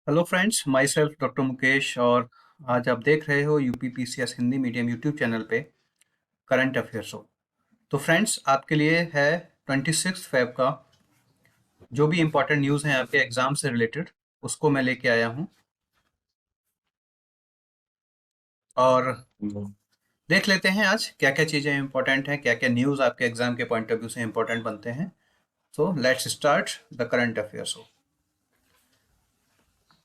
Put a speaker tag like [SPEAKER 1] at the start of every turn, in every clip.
[SPEAKER 1] Hello friends, my self doctor Mukesh. और आज आप देख रहे हो UPPCS Hindi medium YouTube channel पे करंट अफेयर्स हो। तो फ्रेंड्स, आपके लिए है 26 फेब का जो भी इम्पोर्टेंट न्यूज़ हैं आपके एग्ज़ाम से रिलेटेड, उसको मैं लेके आया हूँ। और देख लेते हैं आज क्या क्या चीज़ें इंपॉर्टेंट हैं, क्या क्या न्यूज़ आपके एग्ज़ाम के पॉइंट ऑफ व्यू से इंपॉर्टेंट बनते हैं। So let's start the current affairs हो।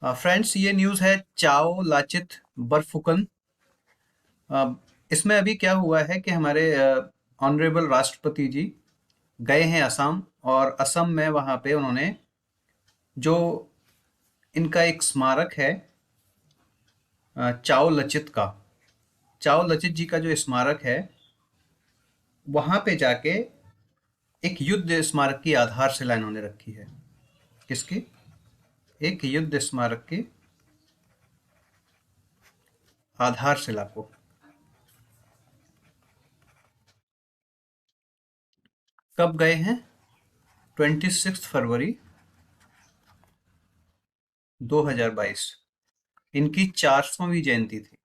[SPEAKER 1] फ्रेंड्स, ये न्यूज़ है चाओ लाचित बरफुकन। अ, इसमें अभी क्या हुआ है कि हमारे ऑनरेबल राष्ट्रपति जी गए हैं असम, और असम में वहाँ पे उन्होंने जो इनका एक स्मारक है चाओ लचित का, चाओ लचित जी का जो स्मारक है, वहाँ पे जाके एक युद्ध स्मारक की आधारशिला इन्होंने रखी है। किसकी? एक युद्ध स्मारक की आधारशिला को। कब गए हैं? 26 फरवरी 2022। इनकी 400वीं जयंती थी,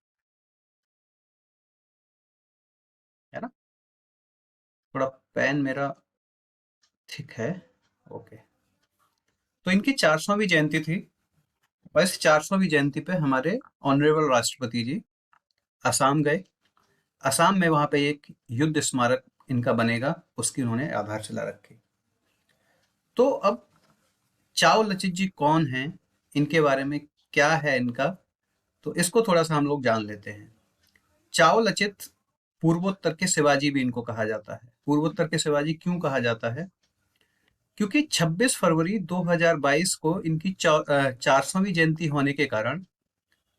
[SPEAKER 1] है ना? थोड़ा पेन मेरा थिक है। ओके। तो इनकी 400वीं जयंती थी, और इस 400वीं जयंती पे हमारे ऑनरेबल राष्ट्रपति जी असम गए। असम में वहां पे एक युद्ध स्मारक इनका बनेगा, उसकी उन्होंने आधारशिला रखी। तो अब चाओ लचित जी कौन हैं, इनके बारे में क्या है इनका, तो इसको थोड़ा सा हम लोग जान लेते हैं। चाओ लचित पूर्वोत्तर के शिवाजी भी इनको कहा जाता है। पूर्वोत्तर के शिवाजी क्यों कहा जाता है? क्योंकि 26 फरवरी 2022 को इनकी 400वीं जयंती होने के कारण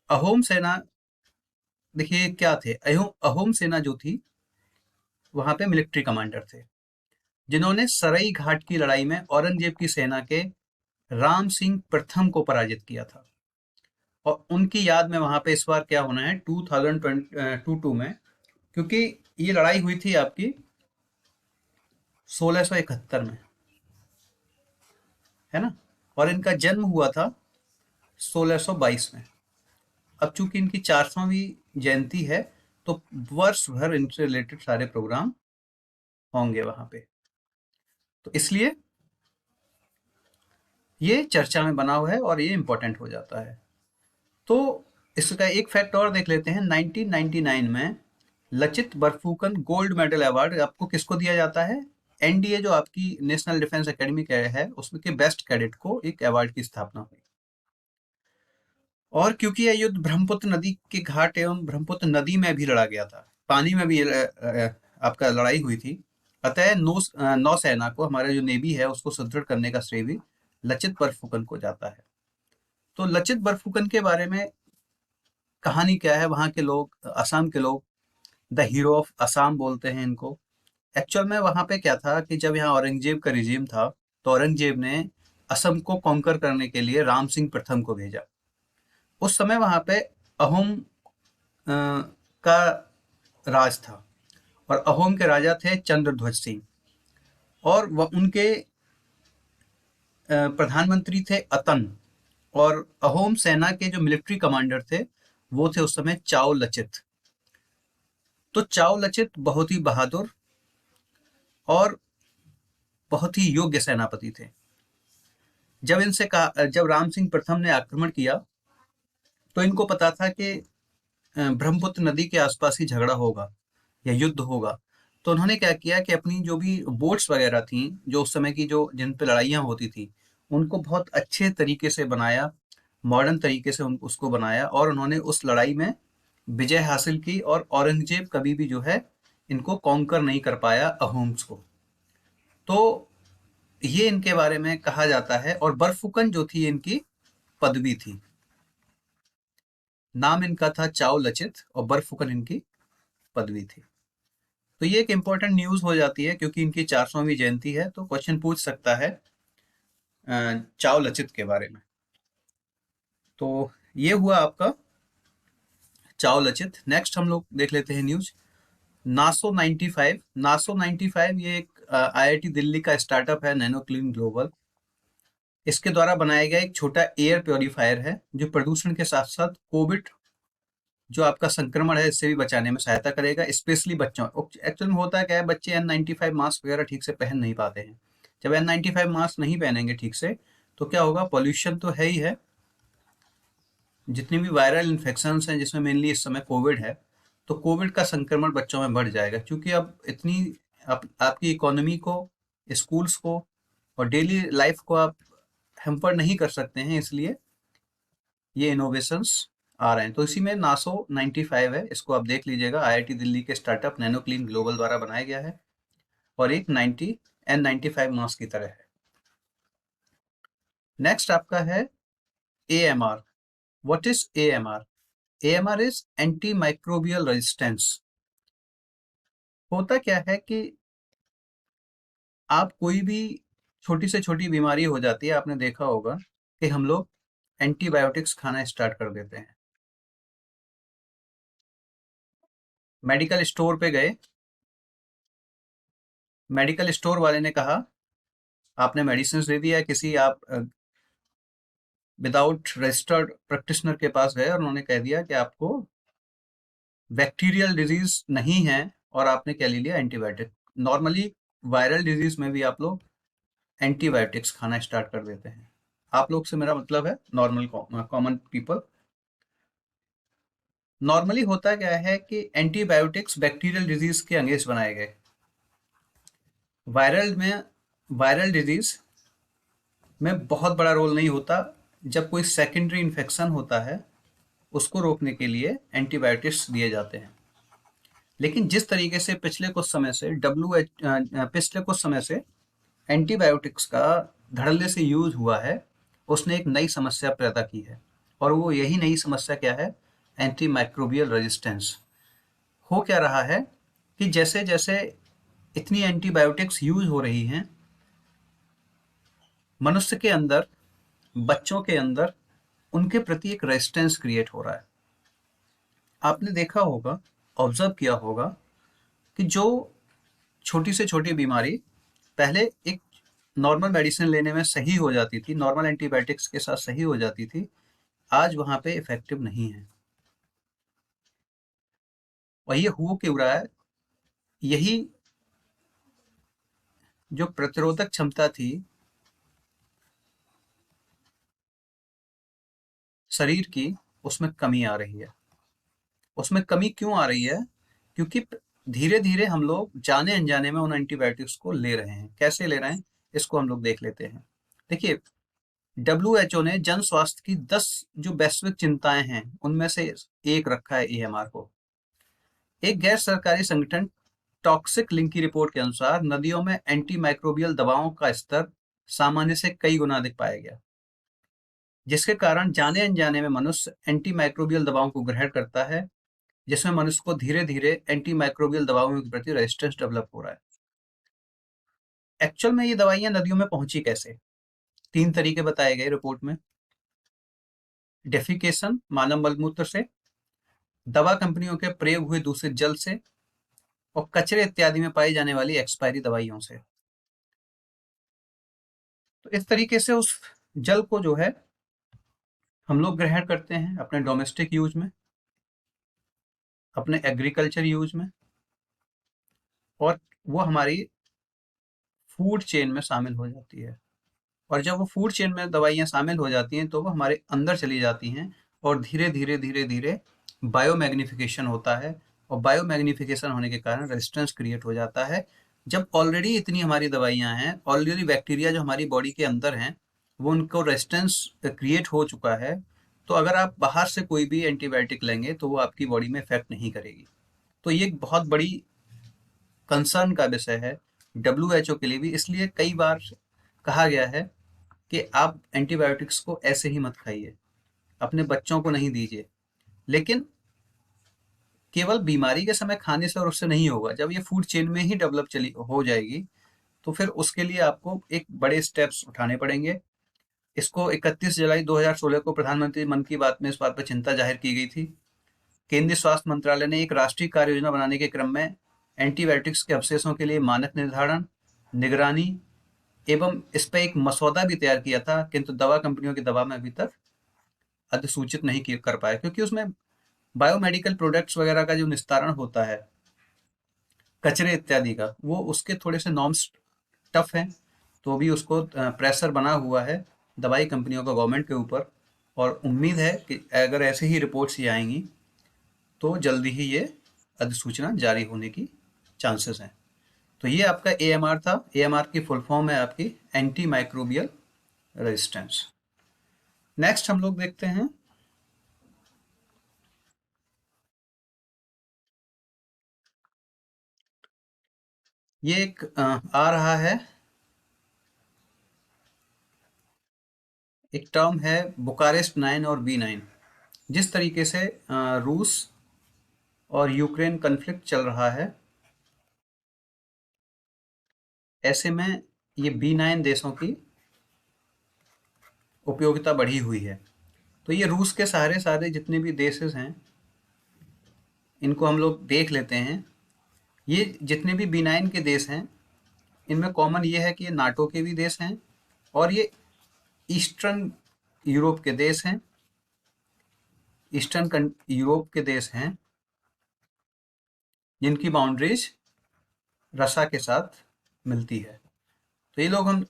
[SPEAKER 1] अहोम सेना, देखिए क्या थे अहोम अहोम सेना जो थी, वहां पे मिलिट्री कमांडर थे जिन्होंने सरई घाट की लड़ाई में औरंगजेब की सेना के राम सिंह प्रथम को पराजित किया था। और उनकी याद में वहां पे इस बार क्या होना है 2022 में, क्योंकि ये लड़ाई हुई थी आपकी 1671 में, है ना? और इनका जन्म हुआ था 1622 में। अब चूंकि इनकी 400वीं जयंती है, तो वर्ष भर इनसे रिलेटेड सारे प्रोग्राम होंगे वहां पे, तो इसलिए ये चर्चा में बना हुआ है और ये इंपॉर्टेंट हो जाता है। तो इसका एक फैक्ट और देख लेते हैं। 1999 में Lachit Borphukan gold medal award आपको किसको दिया जाता है? एनडीए, जो आपकी नेशनल डिफेंस एकेडमी है, उसमें के बेस्ट कैडेट को एक अवार्ड की स्थापना हुई। और क्योंकि यह युद्ध ब्रह्मपुत्र नदी के घाट एवं ब्रह्मपुत्र नदी में भी लड़ा गया था, पानी में भी आपका लड़ाई हुई थी, अतः नौसेना को, हमारे जो नेवी है, उसको सुदृढ़ करने का श्रेय भी लचित बरफुकन को जाता है। तो लचित बरफुकन के बारे में कहानी क्या है? वहाँ के लोग, असम के लोग द हीरो ऑफ असम बोलते हैं इनको। एक्चुअल में वहाँ पे क्या था कि जब यहाँ औरंगजेब का रिजीम था, तो औरंगजेब ने असम को कॉन्कर करने के लिए राम सिंह प्रथम को भेजा। उस समय वहाँ पे अहोम का राज था, और अहोम के राजा थे चंद्रध्वज सिंह, और वह उनके प्रधानमंत्री थे अतन, और अहोम सेना के जो मिलिट्री कमांडर थे वो थे उस समय चाओ लचित। तो चाओ लचित बहुत ही बहादुर और बहुत ही योग्य सेनापति थे। जब राम सिंह प्रथम ने आक्रमण किया, तो इनको पता था कि ब्रह्मपुत्र नदी के आसपास ही झगड़ा होगा या युद्ध होगा। तो उन्होंने क्या किया कि अपनी जो भी बोट्स वगैरह थी, जो उस समय की जो जिन पे लड़ाइयाँ होती थी, उनको बहुत अच्छे तरीके से बनाया, मॉडर्न तरीके से उसको बनाया, और उन्होंने उस लड़ाई में विजय हासिल की, और औरंगजेब कभी भी जो है इनको कॉन्कर नहीं कर पाया अहोम्स को। तो ये इनके बारे में कहा जाता है। और बरफुकन जो थी इनकी पदवी थी, नाम इनका था चाओ लचित, और बरफुकन इनकी पदवी थी। तो ये एक इंपॉर्टेंट न्यूज हो जाती है, क्योंकि इनकी 400वीं जयंती है, तो क्वेश्चन पूछ सकता है चाओ लचित के बारे में। तो ये हुआ आपका चाओ लचित। नेक्स्ट हम लोग देख लेते हैं न्यूज नासो 95। नासो 95 ये एक आईआईटी दिल्ली का स्टार्टअप है, नैनो क्लीन ग्लोबल। इसके द्वारा बनाया गया एक छोटा एयर प्योरीफायर है जो प्रदूषण के साथ साथ कोविड जो आपका संक्रमण है इससे भी बचाने में सहायता करेगा, स्पेशली बच्चों। एक्चुअल में होता है क्या है, बच्चे N95 मास्क वगैरह ठीक से पहन नहीं पाते हैं। जब N95 मास्क नहीं पहनेंगे ठीक से तो क्या होगा, पॉल्यूशन तो है ही है, जितनी भी वायरल इन्फेक्शंस हैं जिसमें मेनली इस समय कोविड है, तो कोविड का संक्रमण बच्चों में बढ़ जाएगा, क्योंकि अब इतनी आपकी इकोनॉमी को, स्कूल्स को और डेली लाइफ को आप हेम्पर नहीं कर सकते हैं, इसलिए ये इनोवेशंस आ रहे हैं। तो इसी में नासो 95 है, इसको आप देख लीजिएगा, IIT दिल्ली के स्टार्टअप नैनो क्लीन ग्लोबल द्वारा बनाया गया है और एक N95 मास्क की तरह है। नेक्स्ट आपका है AMR। What is AMR? AMR is anti microbial resistance. होता क्या है कि आप कोई भी छोटी से छोटी बीमारी हो जाती है, आपने देखा होगा कि हम लोग एंटीबायोटिक्स खाना स्टार्ट कर देते हैं। मेडिकल स्टोर पे गए, मेडिकल स्टोर वाले ने कहा आपने मेडिसिन दे दिया, किसी आप विदाउट रजिस्टर्ड प्रैक्टिशनर के पास गए और उन्होंने कह दिया कि आपको बैक्टीरियल डिजीज नहीं है और आपने क्या ले लिया, एंटीबायोटिक। नॉर्मली वायरल डिजीज में भी आप लोग एंटीबायोटिक्स खाना स्टार्ट कर देते हैं। आप लोग से मेरा मतलब है नॉर्मल कॉमन पीपल। नॉर्मली होता क्या है कि एंटीबायोटिक्स बैक्टीरियल डिजीज के अगेंस्ट बनाए गए। वायरल डिजीज में बहुत बड़ा रोल नहीं होता। जब कोई सेकेंडरी इन्फेक्शन होता है उसको रोकने के लिए एंटीबायोटिक्स दिए जाते हैं। लेकिन जिस तरीके से पिछले कुछ समय से एंटीबायोटिक्स का धड़ल्ले से यूज हुआ है, उसने एक नई समस्या पैदा की है, और वो यही नई समस्या क्या है, एंटी माइक्रोबियल रेजिस्टेंस। हो क्या रहा है कि जैसे जैसे इतनी एंटीबायोटिक्स यूज हो रही हैं, मनुष्य के अंदर, बच्चों के अंदर उनके प्रति एक रेजिस्टेंस क्रिएट हो रहा है। आपने देखा होगा, ऑब्जर्व किया होगा कि जो छोटी से छोटी बीमारी पहले एक नॉर्मल मेडिसिन लेने में सही हो जाती थी, नॉर्मल एंटीबायोटिक्स के साथ सही हो जाती थी, आज वहां पे इफेक्टिव नहीं है। और ये हो क्यों रहा है? यही जो प्रतिरोधक क्षमता थी शरीर की, उसमें कमी आ रही है। उसमें कमी क्यों आ रही है? क्योंकि धीरे धीरे हम लोग जाने अनजाने में उन एंटीबायोटिक्स को ले रहे हैं। कैसे ले रहे हैं, इसको हम लोग देख लेते हैं। देखिए, WHO ने जन स्वास्थ्य की 10 जो वैश्विक चिंताएं हैं उनमें से एक रखा है AMR को। एक गैर सरकारी संगठन टॉक्सिक लिंक की रिपोर्ट के अनुसार नदियों में एंटी माइक्रोबियल दवाओं का स्तर सामान्य से कई गुना अधिक पाया गया, जिसके कारण जाने अनजाने में मनुष्य एंटी माइक्रोबियल दवाओं को ग्रहण करता है, जिसमें मनुष्य को धीरे धीरे एंटी माइक्रोबियल दवाओं के प्रति रेजिस्टेंस डेवलप हो रहा है। एक्चुअल में ये दवाइयां नदियों में पहुंची कैसे? 3 तरीके बताए गए रिपोर्ट में। डेफिकेशन, मानव मलमूत्र से, दवा कंपनियों के प्रयोग हुए दूषित जल से, और कचरे इत्यादि में पाई जाने वाली एक्सपायरी दवाइयों से। तो इस तरीके से उस जल को जो है हम लोग ग्रहण करते हैं अपने डोमेस्टिक यूज में, अपने एग्रीकल्चर यूज में, और वो हमारी फूड चेन में शामिल हो जाती है। और जब वो फूड चेन में दवाइयाँ शामिल हो जाती हैं तो वो हमारे अंदर चली जाती हैं, और धीरे धीरे धीरे धीरे बायोमैग्निफिकेशन होता है, और बायोमैग्निफिकेशन होने के कारण रेजिस्टेंस क्रिएट हो जाता है। जब ऑलरेडी इतनी हमारी दवाइयाँ हैं, ऑलरेडी बैक्टीरिया जो हमारी बॉडी के अंदर हैं वो उनको रेजिस्टेंस क्रिएट हो चुका है, तो अगर आप बाहर से कोई भी एंटीबायोटिक लेंगे तो वो आपकी बॉडी में इफेक्ट नहीं करेगी। तो ये एक बहुत बड़ी कंसर्न का विषय है WHO के लिए भी। इसलिए कई बार कहा गया है कि आप एंटीबायोटिक्स को ऐसे ही मत खाइए, अपने बच्चों को नहीं दीजिए। लेकिन केवल बीमारी के समय खाने से और उससे नहीं होगा, जब ये फूड चेन में ही डेवलप चली हो जाएगी तो फिर उसके लिए आपको एक बड़े स्टेप्स उठाने पड़ेंगे। इसको 31 जुलाई 2016 को प्रधानमंत्री मन की बात में इस बात पर चिंता जाहिर की गई थी। केंद्रीय स्वास्थ्य मंत्रालय ने एक राष्ट्रीय कार्य योजना बनाने के क्रम में एंटीबायोटिक्स के अवशेषों के लिए मानक निर्धारण, निगरानी, एवं इस पे एक मसौदा भी तैयार किया था, किंतु दवा कंपनियों के दबाव में अभी तक अधिसूचित नहीं कर पाया, क्योंकि उसमें बायोमेडिकल प्रोडक्ट्स वगैरह का जो निस्तारण होता है कचरे इत्यादि का, वो उसके थोड़े से नॉर्म्स टफ हैं। तो भी उसको प्रेशर बना हुआ है दवाई कंपनियों का गवर्नमेंट के ऊपर, और उम्मीद है कि अगर ऐसे ही रिपोर्ट्स ये आएंगी तो जल्दी ही ये अधिसूचना जारी होने की चांसेस हैं। तो ये आपका एएमआर था। एएमआर की फुल फॉर्म है आपकी एंटी माइक्रोबियल रेजिस्टेंस। नेक्स्ट हम लोग देखते हैं, ये एक आ रहा है, एक टर्म है बुकारेस्ट 9 और B9। जिस तरीके से रूस और यूक्रेन कन्फ्लिक्ट चल रहा है, ऐसे में ये B9 देशों की उपयोगिता बढ़ी हुई है। तो ये रूस के सारे सारे जितने भी देशेस हैं, इनको हम लोग देख लेते हैं। ये जितने भी B9 के देश हैं, इनमें कॉमन ये है कि ये नाटो के भी देश हैं, और ये ईस्टर्न यूरोप के देश हैं। ईस्टर्न यूरोप के देश हैं जिनकी बाउंड्रीज रसा के साथ मिलती है। तो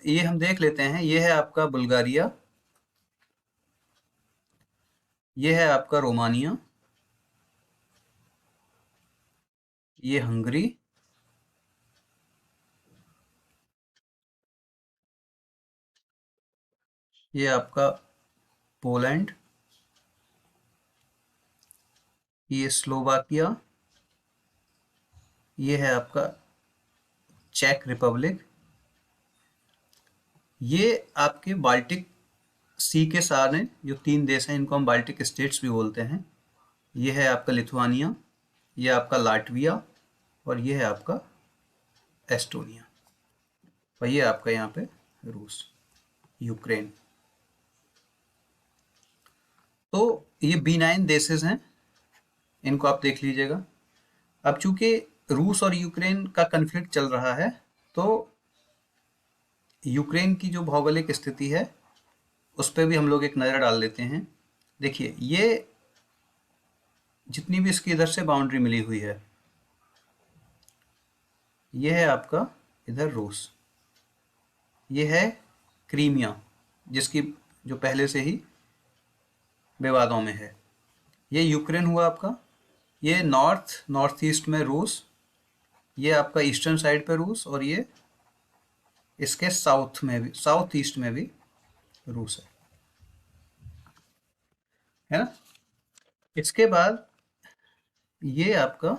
[SPEAKER 1] ये हम देख लेते हैं। ये है आपका बुल्गारिया, ये है आपका रोमानिया, ये हंगरी, ये आपका पोलैंड, ये स्लोवाकिया, ये है आपका चेक रिपब्लिक, ये आपके बाल्टिक सी के सारे जो 3 देश हैं, इनको हम बाल्टिक स्टेट्स भी बोलते हैं। ये है आपका लिथुआनिया, ये आपका लाटविया, और ये है आपका एस्टोनिया, और ये आपका यहाँ पे रूस, यूक्रेन। तो ये B9 देशेस हैं, इनको आप देख लीजिएगा। अब चूंकि रूस और यूक्रेन का कन्फ्लिक्ट चल रहा है, तो यूक्रेन की जो भौगोलिक स्थिति है उस पर भी हम लोग एक नज़र डाल लेते हैं। देखिए, ये जितनी भी इसकी इधर से बाउंड्री मिली हुई है, ये है आपका इधर रूस, ये है क्रीमिया, जिसकी जो पहले से ही विवादों में है। ये यूक्रेन हुआ आपका, ये नॉर्थ ईस्ट में रूस, ये आपका ईस्टर्न साइड पे रूस, और ये इसके साउथ ईस्ट में भी रूस है ना। इसके बाद ये आपका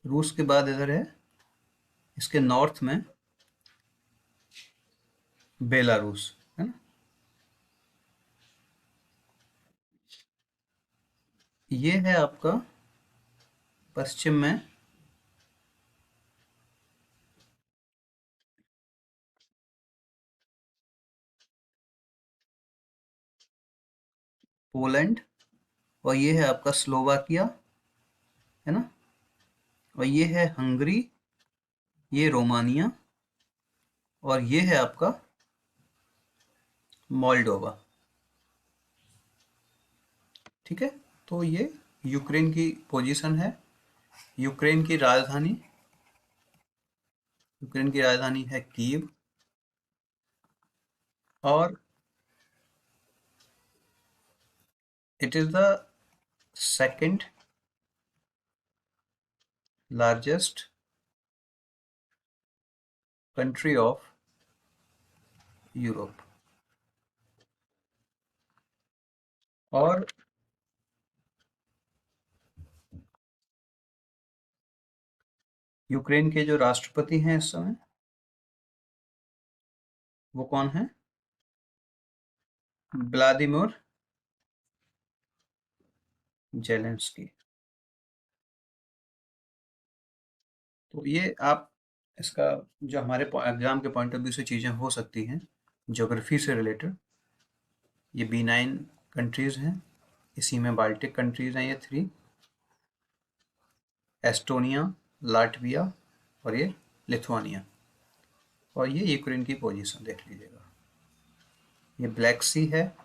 [SPEAKER 1] रूस के बाद इधर है, इसके नॉर्थ में बेलारूस है ना। ये है आपका पश्चिम में पोलैंड, और ये है आपका स्लोवाकिया है ना, और ये है हंगरी, ये रोमानिया, और ये है आपका मोल्डोवा। ठीक है, तो ये यूक्रेन की पोजीशन है। यूक्रेन की राजधानी यूक्रेन की राजधानी है कीव, और it is the second largest country of Europe. और यूक्रेन के जो राष्ट्रपति हैं इस समय, वो कौन है? Vladimir Zelensky. तो ये आप इसका जो हमारे एग्जाम के पॉइंट ऑफ व्यू से चीज़ें हो सकती हैं ज्योग्राफी से रिलेटेड, ये B9 कंट्रीज़ हैं, इसी में बाल्टिक कंट्रीज़ हैं ये 3, एस्टोनिया, लाटविया, और ये लिथुआनिया। और ये यूक्रेन की पोजीशन देख लीजिएगा, ये ब्लैक सी है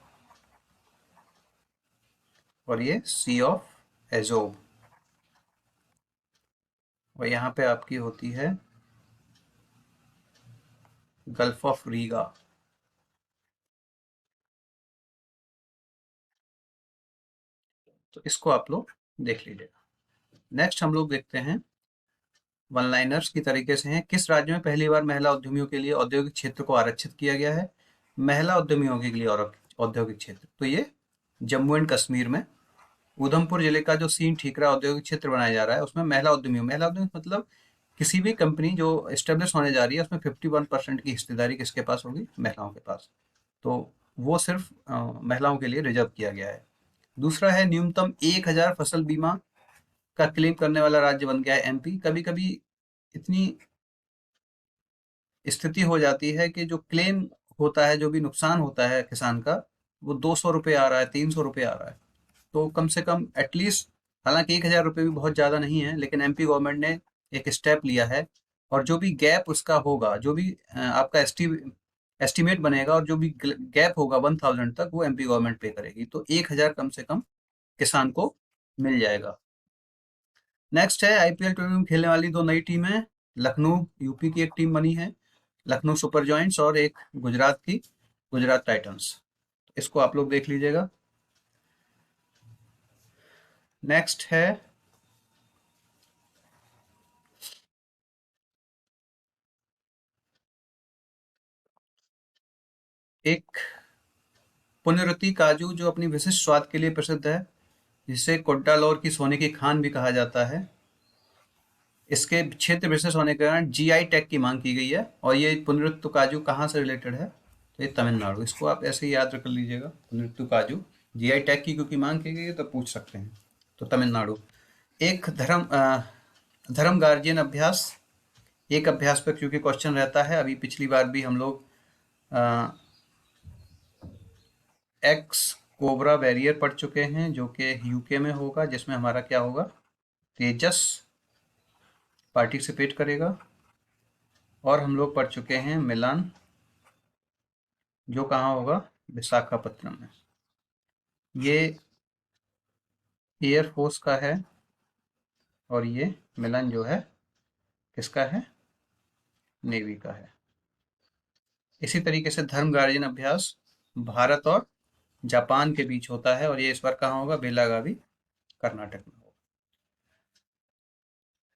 [SPEAKER 1] और ये सी ऑफ एजोव, और यहाँ पे आपकी होती है गल्फ ऑफ रीगा। तो इसको आप लोग देख लीजिएगा। नेक्स्ट हम लोग देखते हैं, वन लाइनर्स की तरीके से हैं। किस राज्य में पहली बार महिला उद्यमियों के लिए औद्योगिक क्षेत्र को आरक्षित किया गया है? महिला उद्यमियों के लिए और औद्योगिक क्षेत्र, तो ये जम्मू एंड कश्मीर में उधमपुर जिले का जो सीन ठीकरा औद्योगिक क्षेत्र बनाया जा रहा है, उसमें महिला उद्यमी मतलब किसी भी कंपनी जो एस्टेब्लिश होने जा रही है, उसमें 51% की हिस्सेदारी किसके पास होगी? महिलाओं के पास। तो वो सिर्फ महिलाओं के लिए रिजर्व किया गया है। दूसरा है, न्यूनतम 1000 फसल बीमा का क्लेम करने वाला राज्य बन गया है एमपी। कभी कभी इतनी स्थिति हो जाती है कि जो क्लेम होता है, जो भी नुकसान होता है किसान का, वो 200 रुपये आ रहा है, 300 रुपये आ रहा है। तो कम से कम एटलीस्ट, हालांकि 1000 रुपये भी बहुत ज़्यादा नहीं है, लेकिन एमपी गवर्नमेंट ने एक स्टेप लिया है। और जो भी गैप उसका होगा, जो भी आपका एस्टिमेट बनेगा, और जो भी गैप होगा 1000 तक, वो एमपी गवर्नमेंट पे करेगी। तो 1000 कम से कम किसान को मिल जाएगा। नेक्स्ट है, आईपीएल 20 में खेलने वाली दो नई टीमें। लखनऊ यूपी की एक टीम बनी है, लखनऊ सुपर जॉइंट्स, और एक गुजरात की गुजरात टाइटंस। इसको आप लोग देख लीजिएगा। नेक्स्ट है, एक पुनरुत्ति काजू जो अपनी विशिष्ट स्वाद के लिए प्रसिद्ध है, जिसे कोड्डालोर की सोने की खान भी कहा जाता है। इसके क्षेत्र विशेष होने के कारण जीआई टैग की मांग की गई है। और ये पुनरुत्तु काजू कहाँ से रिलेटेड है? तो ये तमिलनाडु। इसको आप ऐसे ही याद कर लीजिएगा, पुनरुत्तु काजू जीआई टैग की क्योंकि मांग की गई है, तो पूछ सकते हैं। तो तमिलनाडु। एक धर्म गार्जियन अभ्यास, एक अभ्यास पर क्योंकि क्वेश्चन रहता है। अभी पिछली बार भी हम लोग एक्स कोबरा बैरियर पढ़ चुके हैं, जो कि यूके में होगा, जिसमें हमारा क्या होगा? तेजस पार्टिसिपेट करेगा। और हम लोग पढ़ चुके हैं मिलान, जो कहाँ होगा? विशाखापत्तनम में। ये एयरफोर्स का है, और ये मिलान जो है किसका है? नेवी का है। इसी तरीके से धर्म गार्जियन अभ्यास भारत और जापान के बीच होता है, और ये इस बार कहाँ होगा? बेलागावी, कर्नाटक में होगा।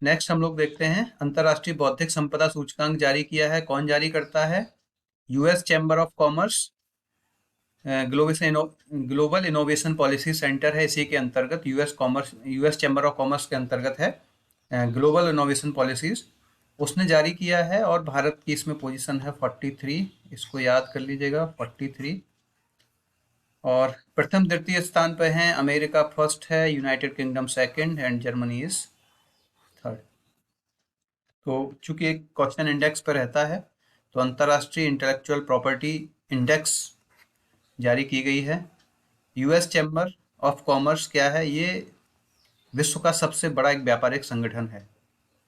[SPEAKER 1] नेक्स्ट हम लोग देखते हैं, अंतर्राष्ट्रीय बौद्धिक संपदा सूचकांक जारी किया है। कौन जारी करता है? US chamber of commerce global innovation policy centre है, इसी के अंतर्गत यूएस चैम्बर ऑफ कॉमर्स के अंतर्गत है ग्लोबल इनोवेशन पॉलिसीज, उसने जारी किया है। और भारत की इसमें पोजीशन है 43, इसको याद कर लीजिएगा, 43। और प्रथम द्वितीय स्थान पर हैं अमेरिका फर्स्ट है, United kingdom second, and Germany is third. तो चूंकि एक क्वेश्चन इंडेक्स पर रहता है, तो अंतर्राष्ट्रीय इंटेलेक्चुअल प्रॉपर्टी इंडेक्स जारी की गई है। यूएस चैम्बर ऑफ कॉमर्स क्या है? ये विश्व का सबसे बड़ा एक व्यापारिक संगठन है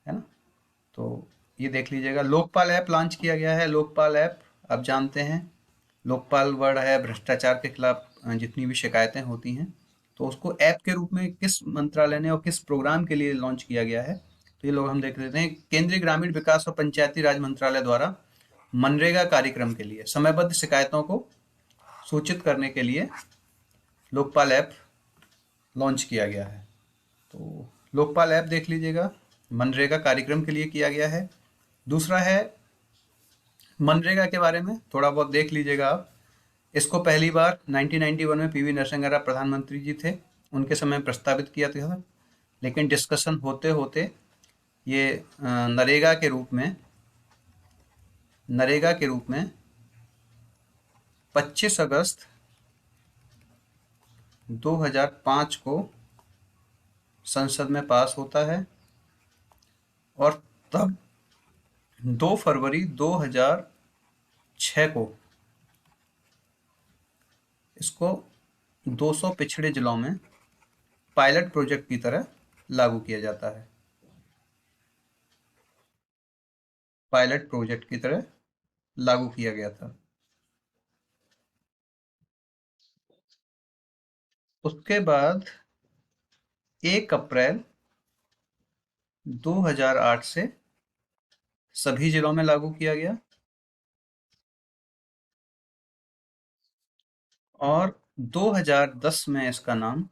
[SPEAKER 1] ना? तो ये देख लीजिएगा। लोकपाल ऐप लॉन्च किया गया है। लोकपाल ऐप आप जानते हैं, लोकपाल वर्ड है भ्रष्टाचार के खिलाफ जितनी भी शिकायतें होती हैं, तो उसको ऐप के रूप में किस मंत्रालय ने और किस प्रोग्राम के लिए लॉन्च किया गया है? तो ये लोग हम देख लेते हैं। केंद्रीय ग्रामीण विकास और पंचायती राज मंत्रालय द्वारा मनरेगा कार्यक्रम के लिए समयबद्ध शिकायतों को सूचित करने के लिए लोकपाल ऐप लॉन्च किया गया है। तो लोकपाल ऐप देख लीजिएगा, मनरेगा कार्यक्रम के लिए किया गया है। दूसरा है, मनरेगा के बारे में थोड़ा बहुत देख लीजिएगा आप। इसको पहली बार 1991 में पीवी नरसिंह प्रधानमंत्री जी थे, उनके समय प्रस्तावित किया था, लेकिन डिस्कशन होते होते ये नरेगा के रूप में 25 अगस्त 2005 को संसद में पास होता है। और तब 2 फरवरी 2006 को इसको 200 पिछड़े जिलों में पायलट प्रोजेक्ट की तरह लागू किया जाता है। पायलट प्रोजेक्ट की तरह लागू किया गया था। उसके बाद 1 अप्रैल 2008 से सभी जिलों में लागू किया गया। और 2010 में इसका नाम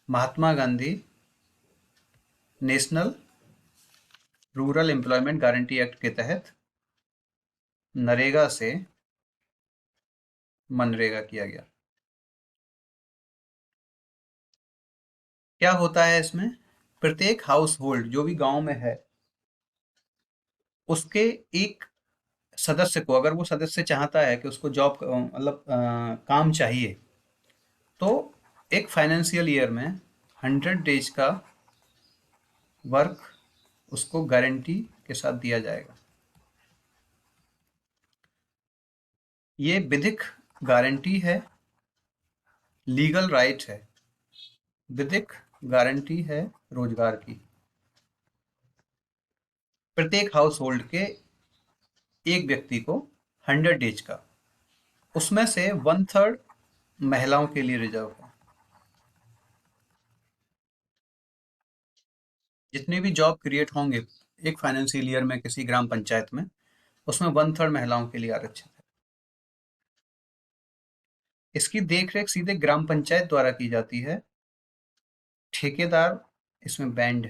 [SPEAKER 1] Mahatma Gandhi National Rural Employment Guarantee Act के तहत नरेगा से मनरेगा किया गया। क्या होता है इसमें? प्रत्येक हाउस होल्ड जो भी गांव में है, उसके एक सदस्य को, अगर वो सदस्य चाहता है कि उसको जॉब मतलब काम चाहिए, तो एक फाइनेंशियल ईयर में 100 डेज का वर्क उसको गारंटी के साथ दिया जाएगा। ये विधिक गारंटी है, लीगल राइट है, विधिक गारंटी है रोजगार की। प्रत्येक हाउस होल्ड के एक व्यक्ति को 100 डेज का, उसमें से 1/3 महिलाओं के लिए रिजर्व है। जितने भी जॉब क्रिएट होंगे एक फाइनेंशियल ईयर में किसी ग्राम पंचायत में, उसमें 1/3 महिलाओं के लिए आरक्षित है। इसकी देखरेख सीधे ग्राम पंचायत द्वारा की जाती है, ठेकेदार इसमें बैंड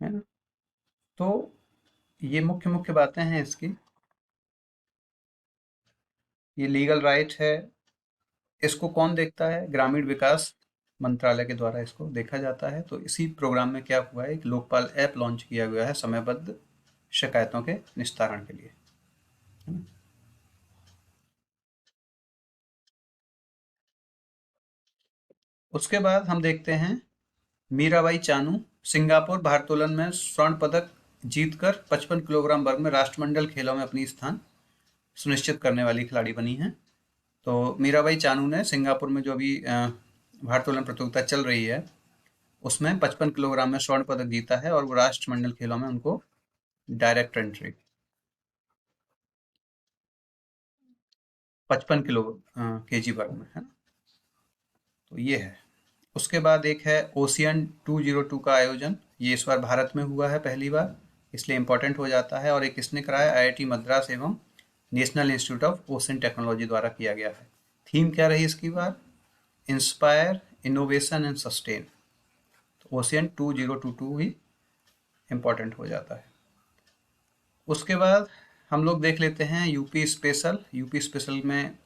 [SPEAKER 1] है ना? तो ये मुख्य मुख्य बातें हैं इसकी। ये लीगल राइट है। इसको कौन देखता है? ग्रामीण विकास मंत्रालय के द्वारा इसको देखा जाता है। तो इसी प्रोग्राम में क्या हुआ है, एक लोकपाल ऐप लॉन्च किया गया है समयबद्ध शिकायतों के निस्तारण के लिए, है ना? उसके बाद हम देखते हैं मीराबाई चानू, सिंगापुर भारोत्तोलन में स्वर्ण पदक जीतकर 55 किलोग्राम वर्ग में राष्ट्रमंडल खेलों में अपनी स्थान सुनिश्चित करने वाली खिलाड़ी बनी हैं। तो मीराबाई चानू ने सिंगापुर में जो भी भारोत्तोलन प्रतियोगिता चल रही है, उसमें 55 किलोग्राम में स्वर्ण पदक जीता है और वो राष्ट्रमंडल खेलों में उनको डायरेक्ट एंट्री 55 किलो केजी वर्ग में, है ना? तो ये है। उसके बाद एक है ओशियन 202 का आयोजन। ये इस बार भारत में हुआ है पहली बार, इसलिए इम्पोर्टेंट हो जाता है। और एक किसने कराया? आईआईटी मद्रास एवं National Institute of Ocean Technology द्वारा किया गया है। थीम क्या रही इसकी बार? Inspire innovation and sustain. तो ओशियन 2022 ही इम्पोर्टेंट हो जाता है। उसके बाद हम लोग देख लेते हैं यूपी स्पेशल। यूपी स्पेशल में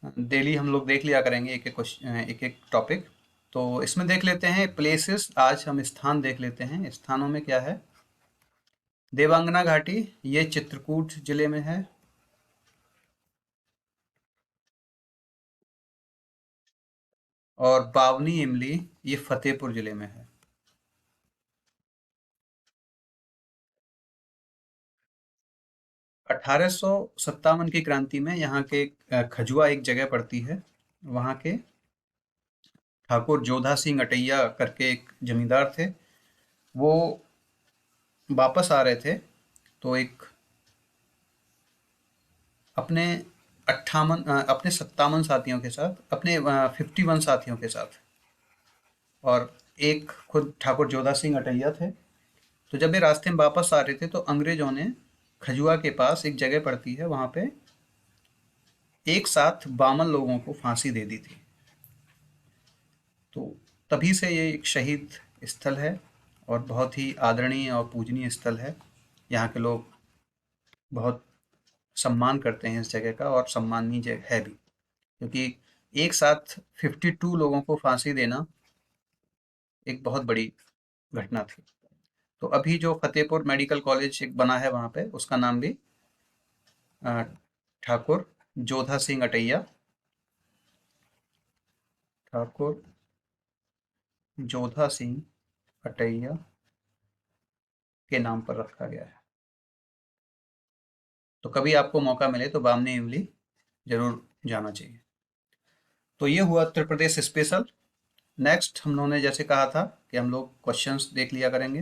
[SPEAKER 1] डेली हम लोग देख लिया करेंगे एक एक क्वेश्चन, एक एक टॉपिक। तो इसमें देख लेते हैं प्लेसेस। आज हम स्थान देख लेते हैं। स्थानों में क्या है? देवांगना घाटी, ये चित्रकूट जिले में है। और बावनी इमली, ये फतेहपुर जिले में है। 1857 की क्रांति में यहाँ के खजुआ एक जगह पड़ती है, वहाँ के ठाकुर जोधा सिंह अटैया करके एक जमींदार थे। वो वापस आ रहे थे, तो एक अपने 57 साथियों के साथ, अपने 51 साथियों के साथ, और एक खुद ठाकुर जोधा सिंह अटैया थे। तो जब ये रास्ते में वापस आ रहे थे, तो अंग्रेजों ने खजुआ के पास एक जगह पड़ती है, वहां पे एक साथ 52 लोगों को फांसी दे दी थी। तो तभी से ये एक शहीद स्थल है और बहुत ही आदरणीय और पूजनीय स्थल है। यहाँ के लोग बहुत सम्मान करते हैं इस जगह का, और सम्माननीय जगह है भी, क्योंकि एक साथ 52 लोगों को फांसी देना एक बहुत बड़ी घटना थी। तो अभी जो फतेहपुर मेडिकल कॉलेज एक बना है वहाँ पे, उसका नाम भी अ, ठाकुर जोधा सिंह अटैया, ठाकुर जोधा सिंह अटैया के नाम पर रखा गया है। तो कभी आपको मौका मिले तो बामनी इमली जरूर जाना चाहिए। तो ये हुआ उत्तर प्रदेश स्पेशल। नेक्स्ट हम लोगों ने जैसे कहा था कि हम लोग क्वेश्चंस देख लिया करेंगे,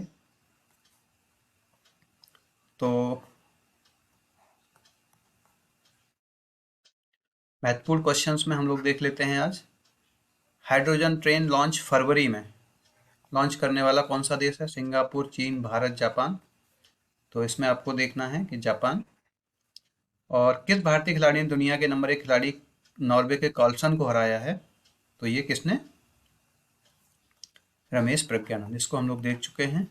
[SPEAKER 1] तो महत्वपूर्ण क्वेश्चंस में हम लोग देख लेते हैं आज। हाइड्रोजन ट्रेन लॉन्च फरवरी में, लॉन्च करने वाला कौन सा देश है? सिंगापुर, चीन, भारत, जापान। तो इसमें आपको देखना है कि जापान। और किस भारतीय खिलाड़ी ने दुनिया के नंबर 1 खिलाड़ी नॉर्वे के कार्लसन को हराया है? तो ये किसने? रमेश प्रज्ञानंद। इसको हम लोग देख चुके हैं।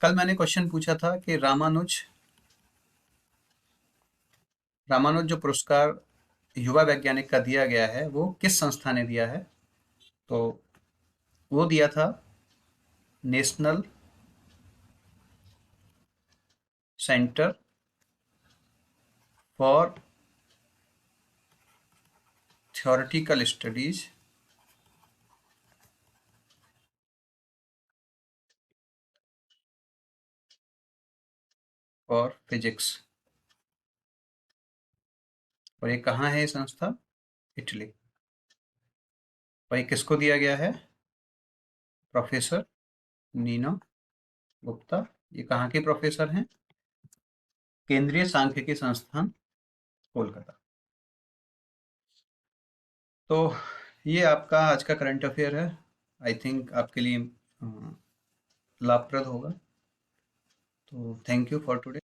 [SPEAKER 1] कल मैंने क्वेश्चन पूछा था कि रामानुज जो पुरस्कार युवा वैज्ञानिक का दिया गया है वो किस संस्था ने दिया है? तो वो दिया था national centre for theoretical studies for physics. और ये कहाँ है ये संस्था? इटली। वही किसको दिया गया है? प्रोफेसर नीना गुप्ता। ये कहाँ के प्रोफेसर हैं? केंद्रीय सांख्यिकी संस्थान, कोलकाता। तो ये आपका आज का करंट अफेयर है। आई थिंक आपके लिए लाभप्रद होगा। तो थैंक यू फॉर टुडे।